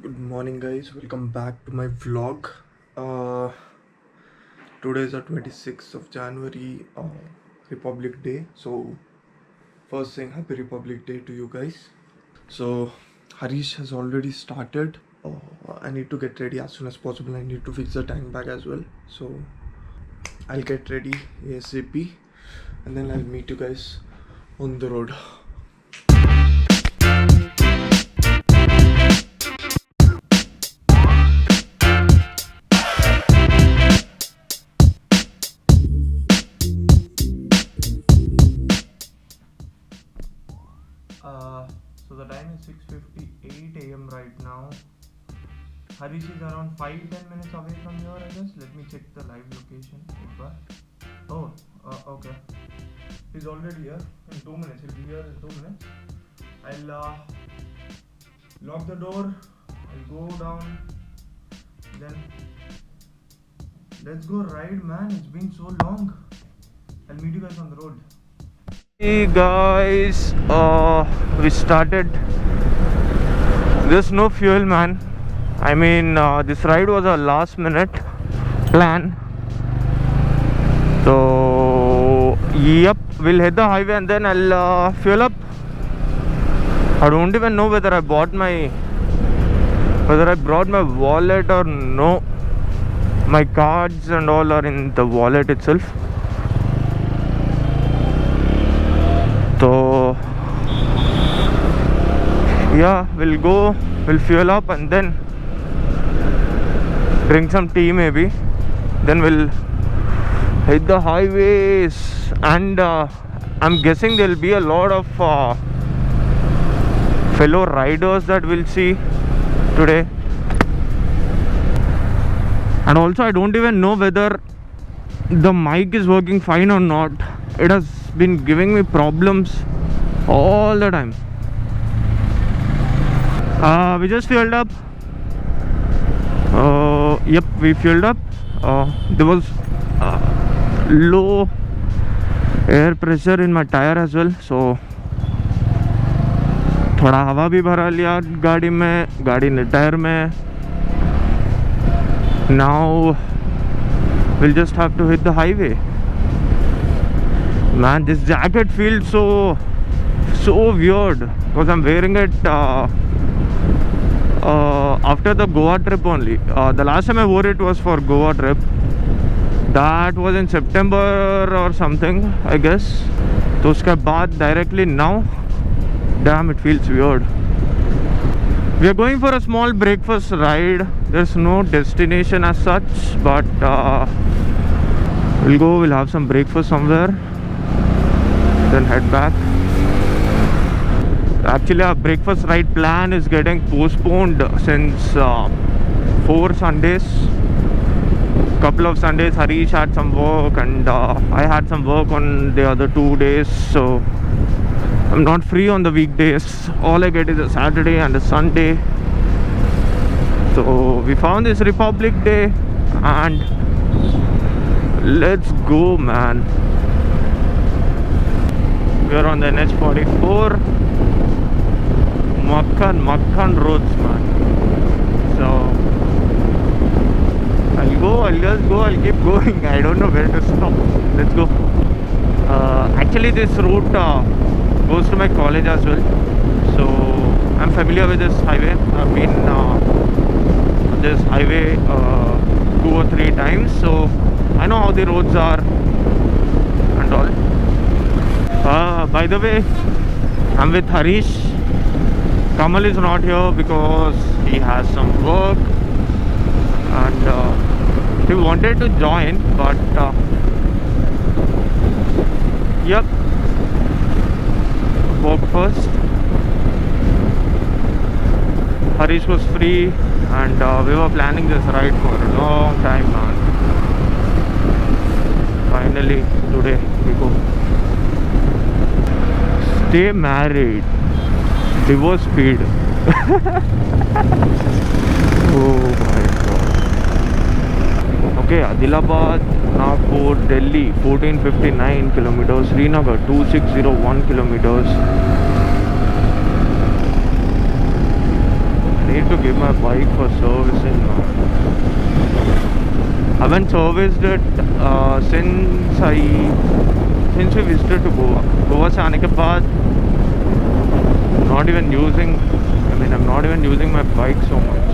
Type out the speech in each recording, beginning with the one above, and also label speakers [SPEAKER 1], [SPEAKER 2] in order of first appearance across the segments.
[SPEAKER 1] Good morning, guys. Welcome back to my vlog. Uh, Today is the 26th of January, Republic Day. So, first thing, Happy Republic Day to you guys. So, Harish has already started. I need to get ready as soon as possible. I need to fix the tank bag as well. So, I'll get ready ASAP and then I'll meet you guys on the road. So the time is 6:58 a.m. right now. Harish is around 5-10 minutes away from here, I guess. Let me check the live location. Oh, okay. He's already here in 2 minutes. He'll be here in 2 minutes. I'll lock the door. I'll go down. Then let's go ride, man. It's been so long. I'll meet you guys on the road. Hey guys, we started. There's no fuel, man. I mean, this ride was a last minute plan. So, yep, we'll hit the highway and then I'll fuel up. I don't even know whether I brought my wallet or no. My cards and all are in the wallet itself. So yeah, we'll fuel up and then drink some tea maybe. Then we'll hit the highways and I'm guessing there'll be a lot of fellow riders that we'll see today. And also I don't even know whether the mic is working fine or not. It has been giving me problems all the time. We just fueled up. Yep, we fueled up. There was low air pressure in my tire as well, so थोड़ा हवा भी भरा लिया गाड़ी ने tyre में. Now we'll just have to hit the highway. Man, this jacket feels so weird because I'm wearing it after the Goa trip only. The last time I wore it was for Goa trip. That was in September or something, I guess. तो उसके बाद directly now, damn, it feels weird. We are going for a small breakfast ride. There's no destination as such, but we'll have some breakfast somewhere, then head back. Actually, our breakfast ride plan is getting postponed since 4 Sundays. Couple of Sundays Harish had some work and I had some work on the other 2 days, so I'm not free on the weekdays. All I get is a Saturday and a Sunday. So we found this Republic Day and let's go, man. We're on the NH44. Makhan roads, man. So I'll just go, I'll keep going. I don't know where to stop. Let's go. Actually, this route goes to my college as well, so I'm familiar with this highway. I've been on this highway 2 or 3 times, so I know how the roads are and all. By the way, I'm with Harish. Kamal is not here because he has some work and he wanted to join, but yep, work first. Harish was free and we were planning this ride for a long time, man. Finally today we go. Stay married, divorce speed. Oh my god. Okay, Adilabad, Nagpur, Delhi 1459 kilometers, Srinagar 2601 kilometers, need to give my bike for servicing now. I haven't serviced it since we visited to Goa. Goa से आने के बाद I'm not even using my bike so much.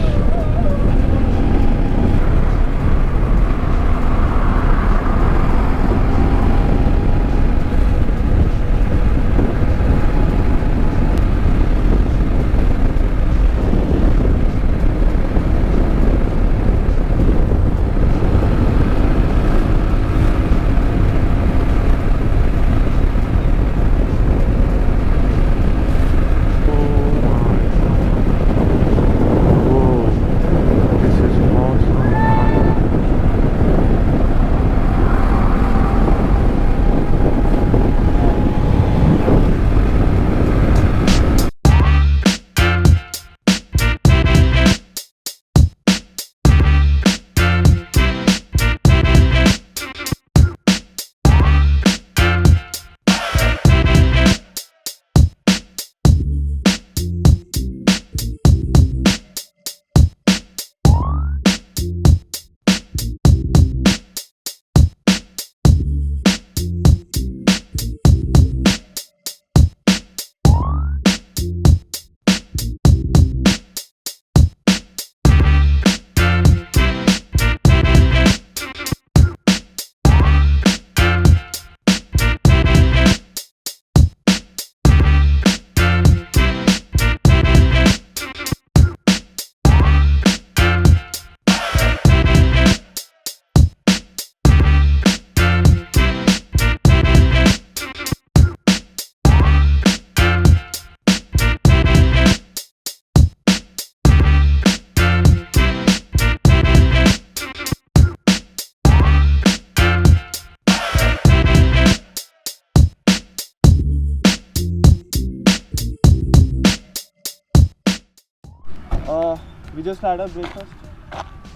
[SPEAKER 1] We just had our breakfast.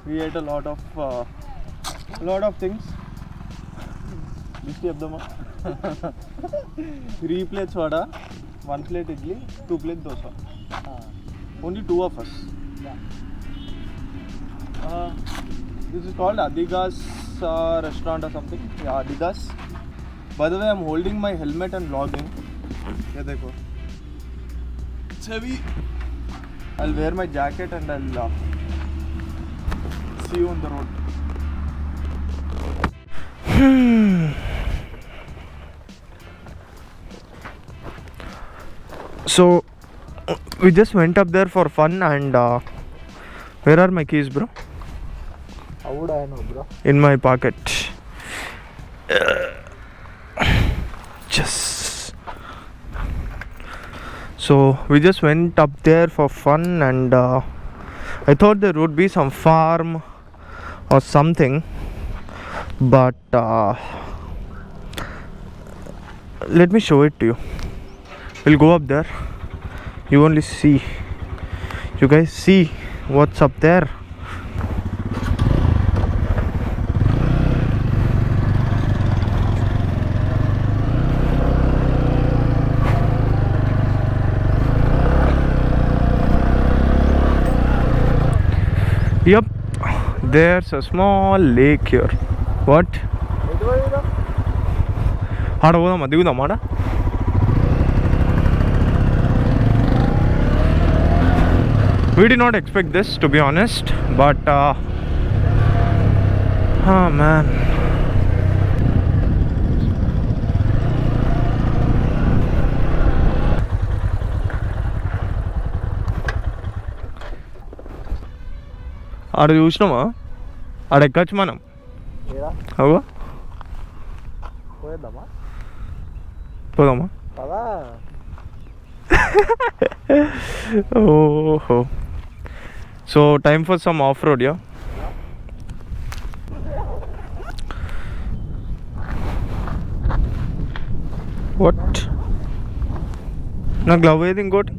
[SPEAKER 1] We ate a lot of things. Listi abdama. 3 plates vada, 1 plate idli, 2 plate dosa. Only 2 of us.
[SPEAKER 2] Yeah.
[SPEAKER 1] This is called Adigas restaurant or something. Yeah, Adigas. By the way, I'm holding my helmet and vlogging. Yeah, dekho. It's heavy. I'll wear my jacket and I'll see you on the road. So we just went up there for fun and where are my keys, bro?
[SPEAKER 2] How would I know, bro?
[SPEAKER 1] In my pocket. So we just went up there for fun and I thought there would be some farm or something, but let me show it to you. We'll go up there. You guys see what's up there. Yep, there's a small lake here. What? We did not expect this, to be honest, but oh man. ఆడ చూసినామా ఆడ ఎక్కచ్చు మనం అవో పోదామా ఓహో so time for some of road yeah what నా glove ఏది ఇంకోటి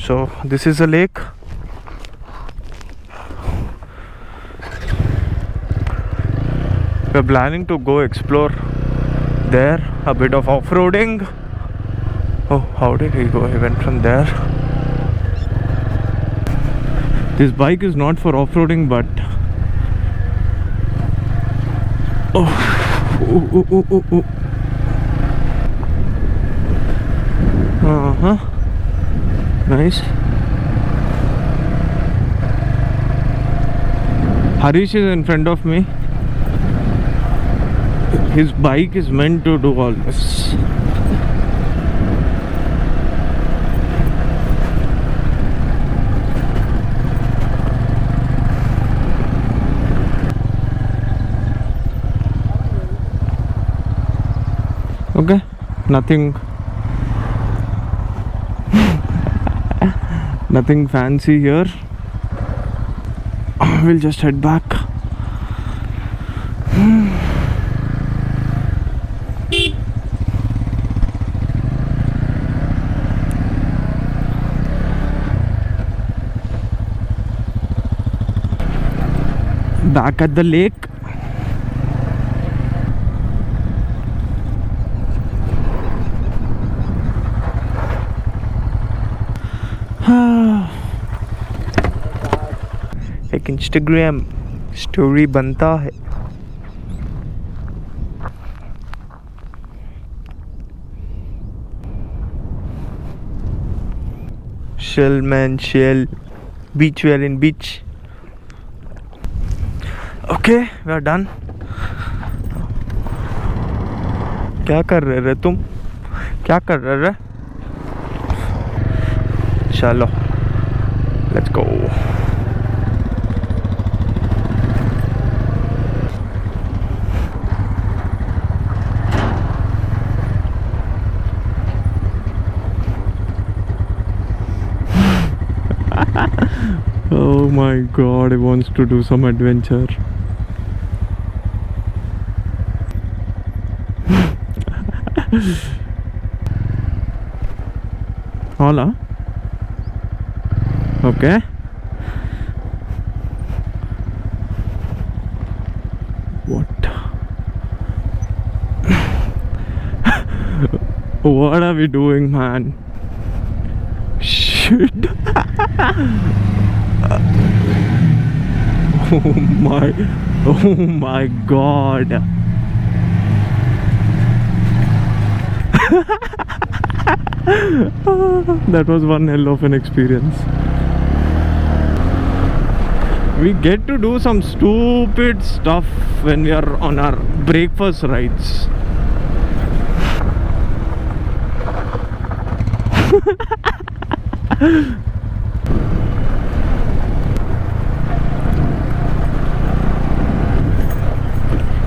[SPEAKER 1] So this is a lake. We're planning to go explore there, a bit of off-roading. Oh, how did he go? He went from there. This bike is not for off-roading, but oh. Nice. Harish is in front of me. His bike is meant to do all this. Okay, nothing nothing fancy here. We'll just head back. Back at the lake. एक Instagram story बनता है. Shell man, shell. Beach, we are in beach. Okay, we are done. क्या कर रहे रे तुम? क्या कर रहे रे? चलो, let's go. Oh my god, he wants to do some adventure. Hola. Okay. What? What are we doing, man? Shit. Oh my god. That was one hell of an experience. We get to do some stupid stuff when we are on our breakfast rides.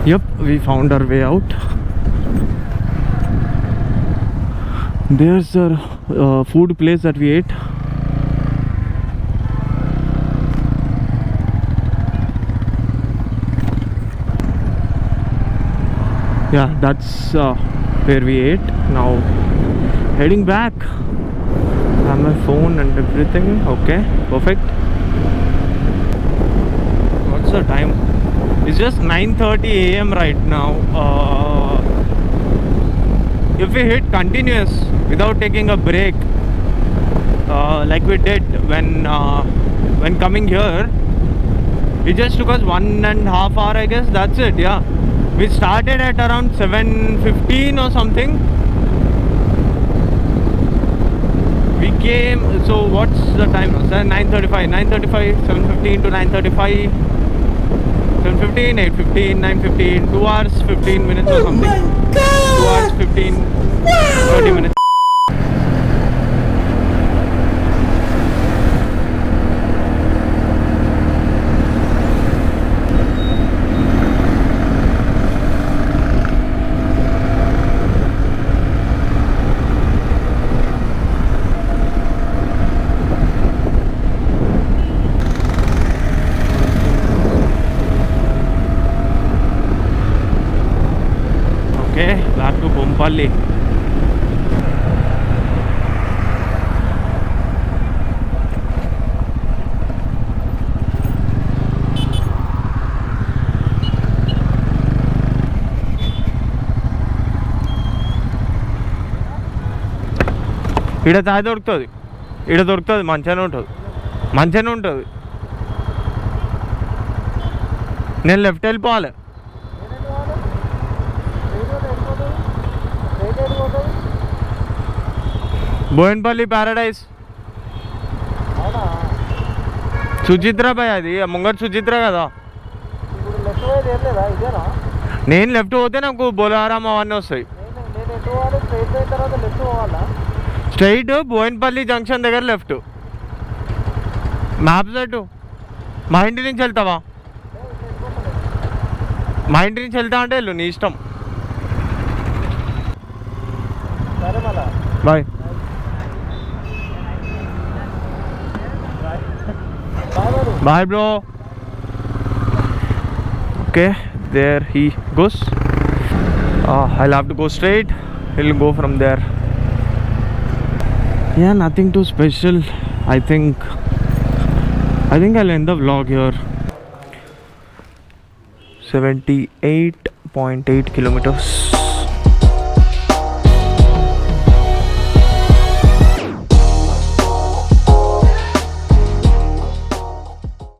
[SPEAKER 1] Yep, we found our way out. There's a food place that we ate. Yeah, that's where we ate. Now heading back. I have my phone and everything. Okay, perfect. What's the time? It's just 9:30 AM right now. If we hit continuous without taking a break, like we did when coming here, it just took us 1.5 hours, I guess. That's it. Yeah, we started at around 7:15 or something. We came. So what's the time now? 9:35. 9:35. 7:15 to 9:35. 7:15, 8:15, 9:15, 2 hours 15 minutes or something. 2 hours 15, 30 minutes. Okay, back to Bompalli. ఈడ చాయ్ దొరుకుతుంది, ఈడ దొరుకుతుంది, మంచిగానే ఉంటుంది, మంచిగానే ఉంటుంది. నేను left వెళ్ళిపోవాలి. బోయిన్పల్లి ప్యారడైజ్ సుచిత్ర భయ్, అది ముంగరు సుచిత్ర కదా. నేను లెఫ్ట్ పోతే నాకు బొలారాం అవన్నీ వస్తాయి. స్ట్రైట్ బోయిన్పల్లి జంక్షన్ దగ్గర లెఫ్ట్. Map set. మా ఇంటి నుంచి వెళ్తావా? మా ఇంటి నుంచి వెళ్తా అంటే వెళ్ళు, నీ ఇష్టం. Bye. Bye bro. Okay, there he goes. I'll have to go straight. He'll go from there. Yeah, nothing too special. I think I'll end the vlog here. 78.8 kilometers.